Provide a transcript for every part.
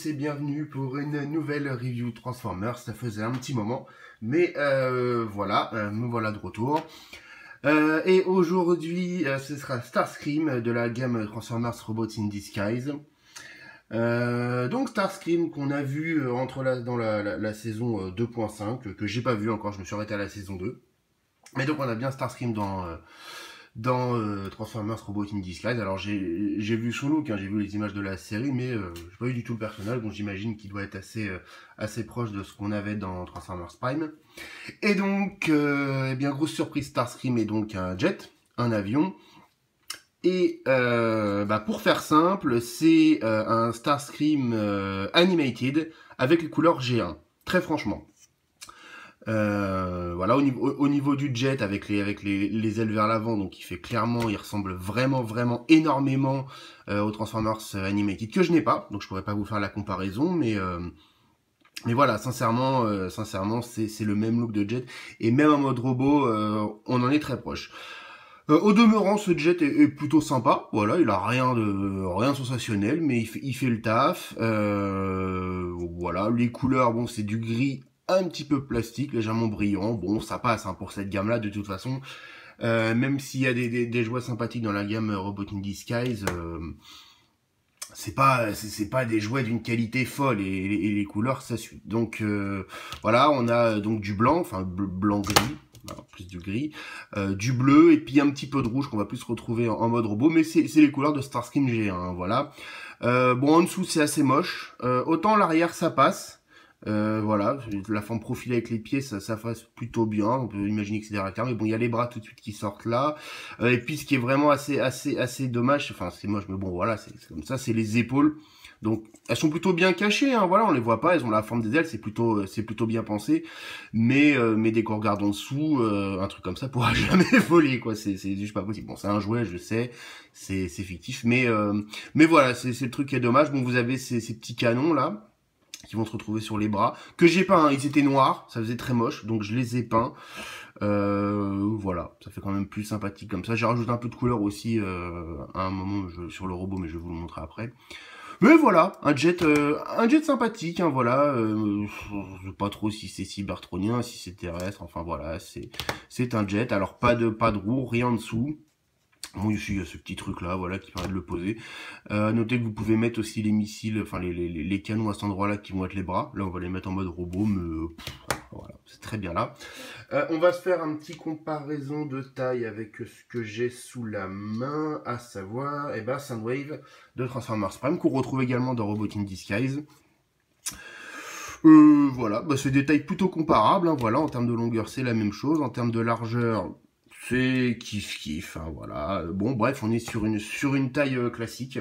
tous et bienvenue pour une nouvelle review Transformers. Ça faisait un petit moment, mais voilà, me voilà de retour. Et aujourd'hui, ce sera Starscream de la gamme Transformers Robots in Disguise. Donc Starscream qu'on a vu dans la saison 2.5, que j'ai pas vu encore, je me suis arrêté à la saison 2. Mais donc on a bien Starscream dans Transformers Robots in Disguise. Alors j'ai vu son look, hein, j'ai vu les images de la série, mais j'ai pas vu du tout le personnage, donc j'imagine qu'il doit être assez proche de ce qu'on avait dans Transformers Prime. Et donc, eh bien grosse surprise, Starscream est donc un jet, un avion. Et pour faire simple, c'est un Starscream animated avec les couleurs G1. Très franchement. Voilà, au niveau du jet avec les ailes vers l'avant, donc il ressemble vraiment énormément aux Transformers Animated que je n'ai pas, donc je pourrais pas vous faire la comparaison, mais voilà, sincèrement c'est le même look de jet, et même en mode robot, on en est très proche. Au demeurant, ce jet est plutôt sympa. Voilà, il a rien de sensationnel, mais il fait le taf. Voilà, les couleurs, bon, c'est du gris un petit peu plastique, légèrement brillant. Bon, ça passe hein, pour cette gamme-là, de toute façon. Même s'il y a des jouets sympathiques dans la gamme Robot in Disguise, c'est pas des jouets d'une qualité folle, et les couleurs, ça suit. Donc voilà, on a donc du blanc, enfin blanc-gris. Alors, plus du gris, du bleu, et puis un petit peu de rouge qu'on va plus retrouver en mode robot, mais c'est les couleurs de Starscream G1, hein, voilà. Bon, en dessous c'est assez moche, autant l'arrière ça passe, voilà, la forme profilée avec les pieds ça passe plutôt bien, on peut imaginer que c'est des rectangles, mais bon, il y a les bras tout de suite qui sortent là, et puis ce qui est vraiment assez dommage, enfin c'est moche, mais bon voilà, c'est comme ça, c'est les épaules. Donc elles sont plutôt bien cachées, hein, voilà, on les voit pas, elles ont la forme des ailes, c'est plutôt bien pensé, mais dès qu'on regarde en dessous, un truc comme ça pourra jamais voler, quoi, c'est juste pas possible. Bon, c'est un jouet, je sais, c'est fictif, mais voilà, c'est le truc qui est dommage. Bon, vous avez ces petits canons là qui vont se retrouver sur les bras, que j'ai peint, hein, ils étaient noirs, ça faisait très moche, donc je les ai peints. Voilà, ça fait quand même plus sympathique comme ça. J'ai rajouté un peu de couleur aussi à un moment sur le robot, mais je vais vous le montrer après. Mais voilà, un jet sympathique, hein, voilà. Je sais pas trop si c'est cybertronien, si c'est terrestre, enfin voilà, c'est un jet. Alors pas de roue, rien en dessous. Bon, ici il y a ce petit truc là, voilà, qui permet de le poser. Notez que vous pouvez mettre aussi les missiles, enfin les canons à cet endroit là qui vont être les bras. Là on va les mettre en mode robot, mais voilà, c'est très bien là. On va se faire un petit comparaison de taille avec ce que j'ai sous la main, à savoir Soundwave de Transformers Prime, qu'on retrouve également dans Robot in Disguise. Voilà, c'est des tailles plutôt comparables, hein, voilà, en termes de longueur c'est la même chose, en termes de largeur c'est kiff, hein, voilà. Bon bref, on est sur une taille classique.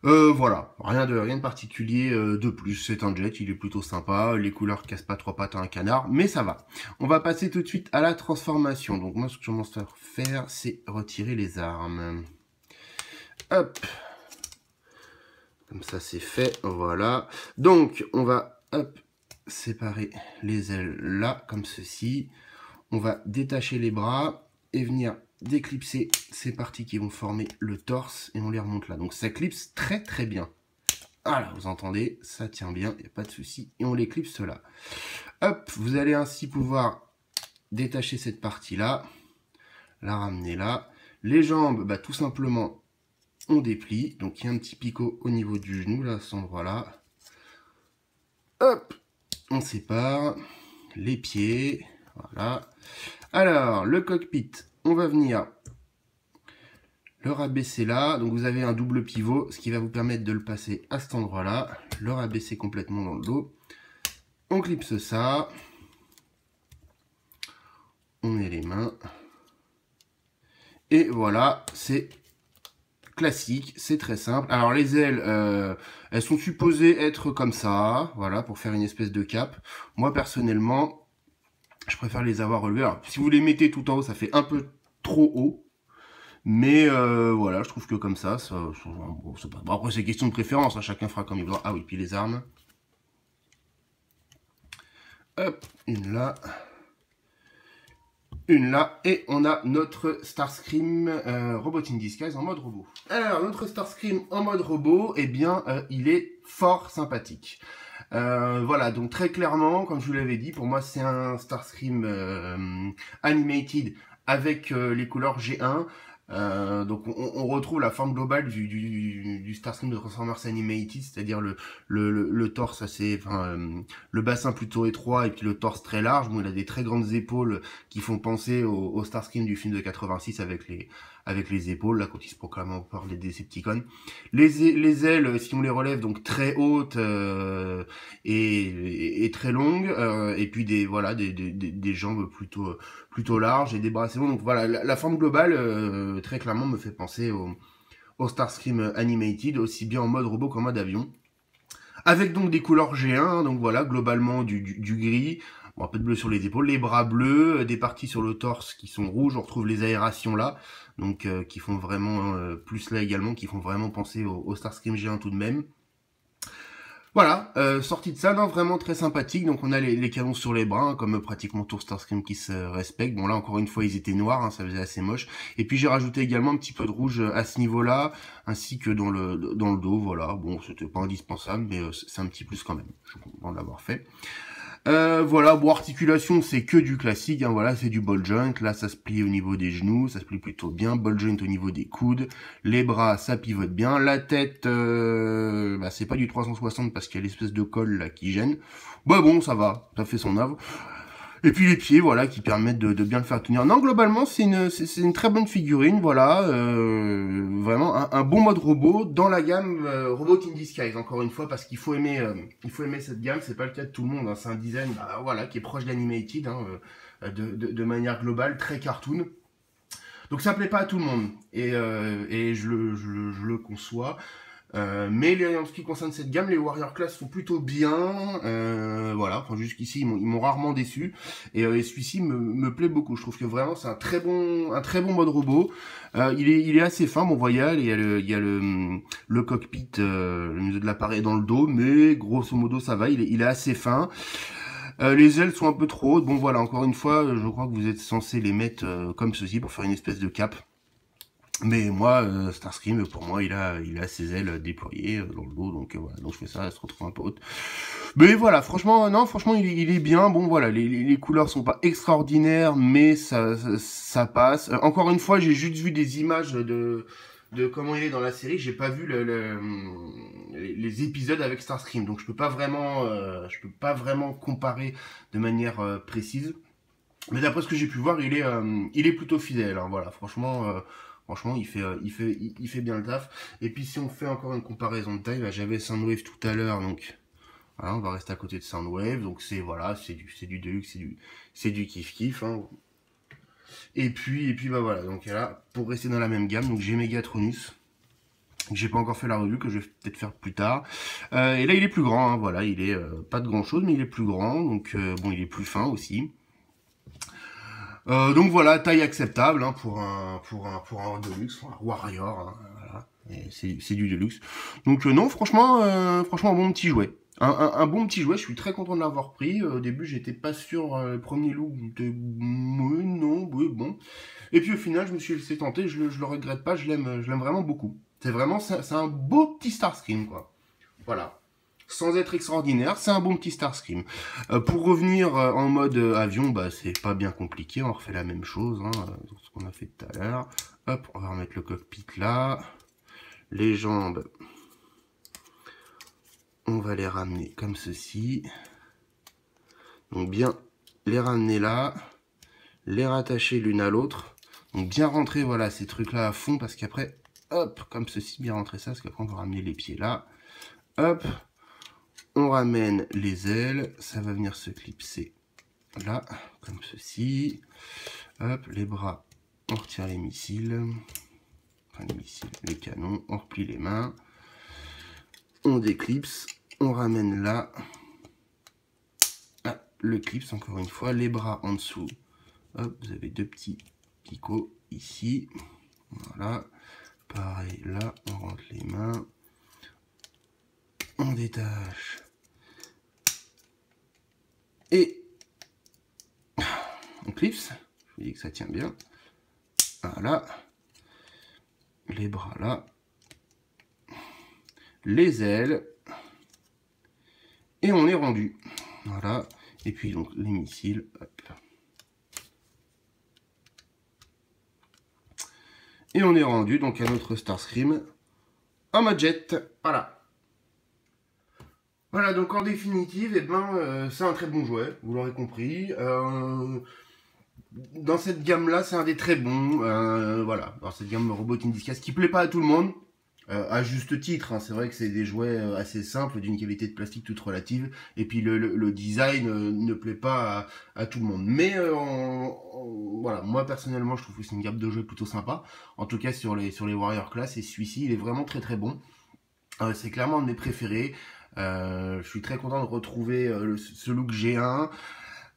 Voilà, rien de particulier de plus, c'est un jet, il est plutôt sympa, les couleurs cassent pas trois pattes à un canard, mais ça va. On va passer tout de suite à la transformation. Donc moi ce que je commence à faire, c'est retirer les armes. Hop, comme ça c'est fait, voilà. Donc on va, hop, séparer les ailes là, comme ceci. On va détacher les bras et venir déclipser ces parties qui vont former le torse, et on les remonte là. Donc ça clipse très bien. Voilà, vous entendez, ça tient bien, il n'y a pas de souci. Et on les clipse là. Hop, vous allez ainsi pouvoir détacher cette partie là, la ramener là. Les jambes, tout simplement, on déplie. Donc il y a un petit picot au niveau du genou, là, à cet endroit là. Hop, on sépare les pieds, voilà. Alors, le cockpit, on va venir le rabaisser là. Donc vous avez un double pivot, ce qui va vous permettre de le passer à cet endroit-là. Le rabaisser complètement dans le dos. On clipse ça. On met les mains. Et voilà, c'est classique, c'est très simple. Alors les ailes, elles sont supposées être comme ça, voilà, pour faire une espèce de cape. Moi personnellement, je préfère les avoir relevées. Alors, si vous les mettez tout en haut, ça fait un peu trop haut. Mais voilà, je trouve que comme ça, bon, après c'est question de préférence, hein, chacun fera comme il voudra. Ah oui, puis les armes. Hop, une là. une là, et on a notre Starscream Robot in Disguise en mode robot. Alors, notre Starscream en mode robot, eh bien, il est fort sympathique. Voilà, donc très clairement, comme je vous l'avais dit, pour moi c'est un Starscream animated avec les couleurs G1. Donc on retrouve la forme globale du Starscream de Transformers Animated, c'est-à-dire le torse assez, le bassin plutôt étroit et puis le torse très large. Bon, il a des très grandes épaules qui font penser au Starscream du film de 86 avec les épaules, là, quand il se proclame encore les Decepticons. Les ailes, si on les relève, donc très hautes et très longues, et puis des jambes plutôt larges et des bras assez longs. Donc voilà, la forme globale, très clairement, me fait penser au Starscream Animated, aussi bien en mode robot qu'en mode avion. Avec donc des couleurs G1, donc voilà, globalement du gris, bon, un peu de bleu sur les épaules, les bras bleus, des parties sur le torse qui sont rouges, on retrouve les aérations là, donc qui font vraiment, plus là également, qui font vraiment penser au Starscream G1 tout de même. Voilà, sortie de ça, non, vraiment très sympathique. Donc on a les canons sur les bras, hein, comme pratiquement tout Starscream qui se respecte. Bon là encore une fois ils étaient noirs, hein, ça faisait assez moche. Et puis j'ai rajouté également un petit peu de rouge à ce niveau-là, ainsi que dans le dos, voilà. Bon, c'était pas indispensable, mais c'est un petit plus quand même. Je suis content de l'avoir fait. Voilà, bon, articulation, c'est que du classique, hein, voilà, c'est du ball joint, là, ça se plie au niveau des genoux, ça se plie plutôt bien, ball joint au niveau des coudes, les bras, ça pivote bien, la tête, c'est pas du 360 parce qu'il y a l'espèce de colle, là, qui gêne, bah bon, ça va, ça fait son œuvre. Et puis les pieds, voilà, qui permettent de bien le faire tenir. Non, globalement, c'est une très bonne figurine, voilà. Vraiment un bon mode robot dans la gamme Robot in Disguise, encore une fois, parce qu'il faut aimer cette gamme. C'est pas le cas de tout le monde, hein. C'est un design, voilà, qui est proche d'Animated, hein, de manière globale, très cartoon. Donc ça plaît pas à tout le monde, et je le conçois. Mais en ce qui concerne cette gamme, les Warrior Class font plutôt bien, voilà, enfin jusqu'ici ils m'ont rarement déçu, et celui-ci me plaît beaucoup. Je trouve que vraiment c'est un très bon mode robot. Il est assez fin, bon, vous voyez, il y a le cockpit, le museau de l'appareil dans le dos, mais grosso modo ça va, il est assez fin. Les ailes sont un peu trop hautes, bon voilà, encore une fois, je crois que vous êtes censé les mettre comme ceci pour faire une espèce de cape. Mais moi, Starscream, pour moi, il a ses ailes déployées dans le dos, donc voilà, donc je fais ça, elle se retrouve un peu haute. Mais voilà, franchement, non, franchement, il est bien. Bon, voilà, les couleurs sont pas extraordinaires, mais ça passe. Encore une fois, j'ai juste vu des images de comment il est dans la série. J'ai pas vu les épisodes avec Starscream, donc je peux pas vraiment comparer de manière précise. Mais d'après ce que j'ai pu voir, il est plutôt fidèle, hein, voilà, franchement. Franchement, il fait bien le taf. Et puis si on fait encore une comparaison de taille, j'avais Soundwave tout à l'heure, donc voilà, on va rester à côté de Soundwave. Donc c'est du Deluxe, c'est du kiff, hein. Et puis voilà. Donc là, pour rester dans la même gamme, donc j'ai Megatronus. J'ai pas encore fait la revue, que je vais peut-être faire plus tard. Et là il est plus grand, hein, voilà, il est pas de grand chose, mais il est plus grand. Donc bon, il est plus fin aussi. Donc voilà, taille acceptable, hein, pour un Deluxe, un Warrior, hein, voilà. C'est du Deluxe. Donc non, franchement, un bon petit jouet. Un bon petit jouet, je suis très content de l'avoir pris. Au début, j'étais pas sûr, le premier look, oui, bon. Et puis au final, je me suis laissé tenter, je le regrette pas, je l'aime vraiment beaucoup. C'est un beau petit Starscream, quoi. Voilà. Sans être extraordinaire, c'est un bon petit Starscream. Pour revenir en mode avion, c'est pas bien compliqué, on refait la même chose, hein, ce qu'on a fait tout à l'heure. Hop, on va remettre le cockpit là. Les jambes, on va les ramener comme ceci. Donc bien les ramener là, les rattacher l'une à l'autre. Donc bien rentrer, voilà, ces trucs là à fond, parce qu'après, hop, comme ceci, bien rentrer ça, parce qu'après on va ramener les pieds là. Hop. On ramène les ailes, ça va venir se clipser là, comme ceci. Hop, les bras, on retire les missiles. Enfin, les canons, on replie les mains. On déclipse, on ramène là. Ah, le clips, encore une fois, les bras en dessous. Hop, vous avez deux petits picots ici. Voilà. Pareil, là, on rentre les mains. On détache. Et on clipse. voyez que ça tient bien. Voilà. Les bras là. Les ailes. Et on est rendu. Voilà. Et puis donc les missiles. Hop. Et on est rendu donc à notre Starscream en mode jet. Voilà. Voilà, donc en définitive, eh ben, c'est un très bon jouet, vous l'aurez compris. Dans cette gamme-là, c'est un des très bons. Voilà, dans cette gamme Robot Indiscas qui plaît pas à tout le monde, à juste titre. Hein. C'est vrai que c'est des jouets assez simples, d'une qualité de plastique toute relative. Et puis le design ne plaît pas à tout le monde. Mais voilà, moi personnellement, je trouve que c'est une gamme de jeux plutôt sympa. En tout cas sur les Warrior Class, et celui-ci, il est vraiment très très bon. C'est clairement un de mes préférés. Je suis très content de retrouver ce look G1.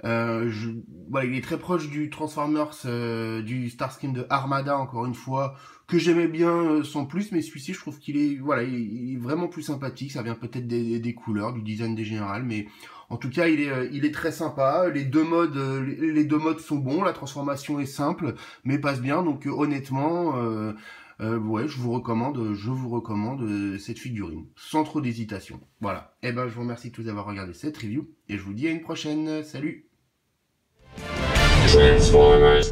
Voilà, il est très proche du Transformers, du Starscream de Armada, encore une fois, que j'aimais bien sans plus, mais celui-ci, je trouve qu'il est, voilà, il est vraiment plus sympathique. Ça vient peut-être des couleurs, du design des générales, mais en tout cas, il est très sympa. Les deux modes sont bons. La transformation est simple, mais passe bien. Donc honnêtement, ouais, je vous recommande cette figurine, sans trop d'hésitation. Voilà. Et ben, je vous remercie tous d'avoir regardé cette review, et je vous dis à une prochaine. Salut! Transformers.